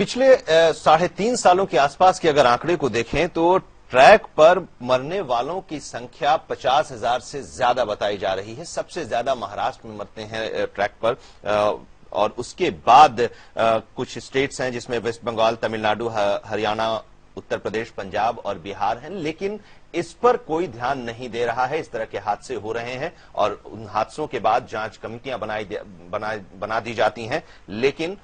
पिछले 3.5 सालों के आसपास के अगर आंकड़े को देखें तो ट्रैक पर मरने वालों की संख्या 50,000 से ज्यादा बताई जा रही है। सबसे ज्यादा महाराष्ट्र में मरते हैं ट्रैक पर, और उसके बाद कुछ स्टेट्स हैं जिसमें वेस्ट बंगाल, तमिलनाडु, हरियाणा, उत्तर प्रदेश, पंजाब और बिहार हैं। लेकिन इस पर कोई ध्यान नहीं दे रहा है। इस तरह के हादसे हो रहे हैं और उन हादसों के बाद जांच कमेटियां बना दी जाती हैं, लेकिन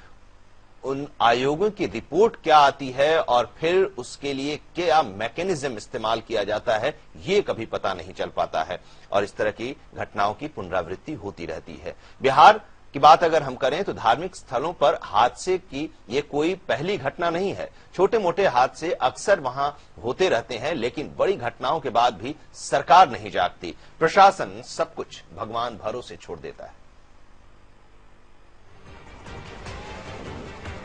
उन आयोगों की रिपोर्ट क्या आती है और फिर उसके लिए क्या मैकेनिज्म इस्तेमाल किया जाता है, ये कभी पता नहीं चल पाता है और इस तरह की घटनाओं की पुनरावृत्ति होती रहती है। बिहार की बात अगर हम करें तो धार्मिक स्थलों पर हादसे की ये कोई पहली घटना नहीं है। छोटे मोटे हादसे अक्सर वहां होते रहते हैं, लेकिन बड़ी घटनाओं के बाद भी सरकार नहीं जागती। प्रशासन सब कुछ भगवान भरोसे छोड़ देता है।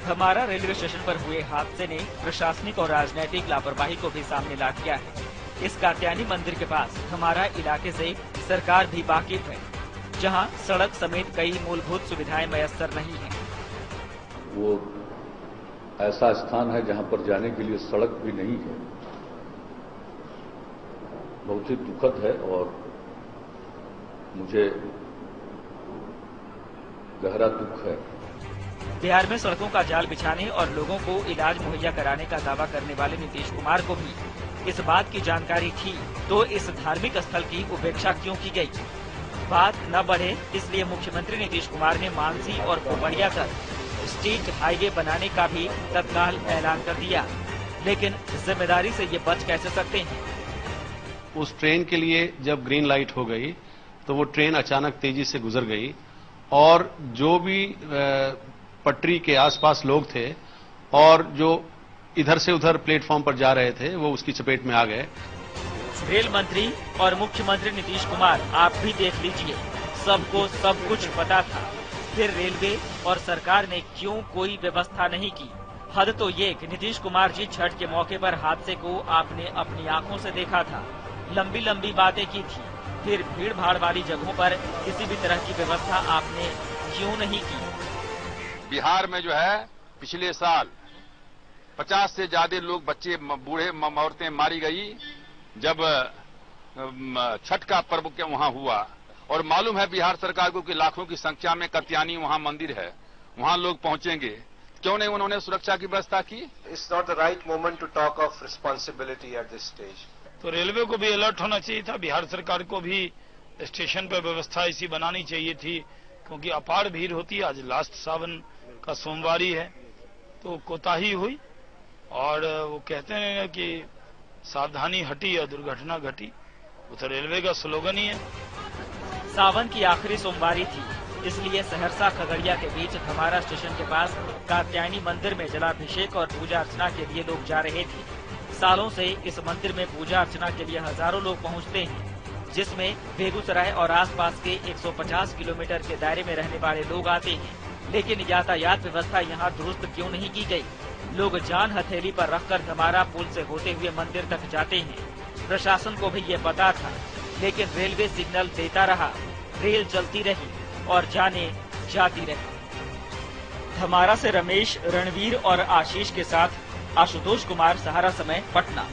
धमारा रेलवे स्टेशन पर हुए हादसे ने प्रशासनिक और राजनीतिक लापरवाही को भी सामने ला दिया है। इस कात्यायनी मंदिर के पास धमारा इलाके से सरकार भी वाकिफ है, जहां सड़क समेत कई मूलभूत सुविधाएं मयस्सर नहीं हैं। वो ऐसा स्थान है जहां पर जाने के लिए सड़क भी नहीं है। बहुत ही दुखद है और मुझे गहरा दुख है। बिहार में सड़कों का जाल बिछाने और लोगों को इलाज मुहैया कराने का दावा करने वाले नीतीश कुमार को भी इस बात की जानकारी थी, तो इस धार्मिक स्थल की उपेक्षा क्यों की गई? बात न बढ़े इसलिए मुख्यमंत्री नीतीश कुमार ने मानसी और कोपड़िया तक स्टेट हाईवे बनाने का भी तत्काल ऐलान कर दिया, लेकिन जिम्मेदारी से ये बच कैसे सकते हैं? उस ट्रेन के लिए जब ग्रीन लाइट हो गई तो वो ट्रेन अचानक तेजी से गुजर गई और जो भी पटरी के आसपास लोग थे और जो इधर से उधर प्लेटफॉर्म पर जा रहे थे वो उसकी चपेट में आ गए। रेल मंत्री और मुख्यमंत्री नीतीश कुमार, आप भी देख लीजिए, सबको सब कुछ पता था, फिर रेलवे और सरकार ने क्यों कोई व्यवस्था नहीं की? हद तो ये कि नीतीश कुमार जी छठ के मौके पर हादसे को आपने अपनी आंखों से देखा था, लंबी लंबी बातें की थी, फिर भीड़ भाड़ वाली जगहों पर किसी भी तरह की व्यवस्था आपने क्यों नहीं की? बिहार में जो है पिछले साल 50 से ज्यादा लोग, बच्चे, बूढ़े, औरतें मारी गई जब छठ का पर्व के वहां हुआ। और मालूम है बिहार सरकार को कि लाखों की संख्या में कात्यायनी वहां मंदिर है, वहां लोग पहुंचेंगे, क्यों नहीं उन्होंने सुरक्षा की व्यवस्था की? It's not the right moment to talk of responsibility at this stage. तो रेलवे को भी अलर्ट होना चाहिए था, बिहार सरकार को भी स्टेशन पर व्यवस्था ऐसी बनानी चाहिए थी, क्योंकि अपार भीड़ होती है। आज लास्ट सावन का सोमवारी है, तो कोताही हुई और वो कहते हैं कि सावधानी हटी और दुर्घटना घटी। वो तो रेलवे का स्लोगन ही है। सावन की आखिरी सोमवारी थी, इसलिए सहरसा खगड़िया के बीच धमारा स्टेशन के पास कात्यायनी मंदिर में जलाभिषेक और पूजा अर्चना के लिए लोग जा रहे थे। सालों से इस मंदिर में पूजा अर्चना के लिए हजारों लोग पहुंचते हैं, जिसमें बेगूसराय और आसपास के 150 किलोमीटर के दायरे में रहने वाले लोग आते हैं। लेकिन यातायात व्यवस्था यहाँ दुरुस्त क्यों नहीं की गई? लोग जान हथेली पर रखकर धमारा पुल से होते हुए मंदिर तक जाते हैं। प्रशासन को भी ये पता था, लेकिन रेलवे सिग्नल देता रहा, रेल चलती रही और जाने जाती रही। धमारा से रमेश, रणवीर और आशीष के साथ आशुतोष कुमार, सहारा समय, पटना।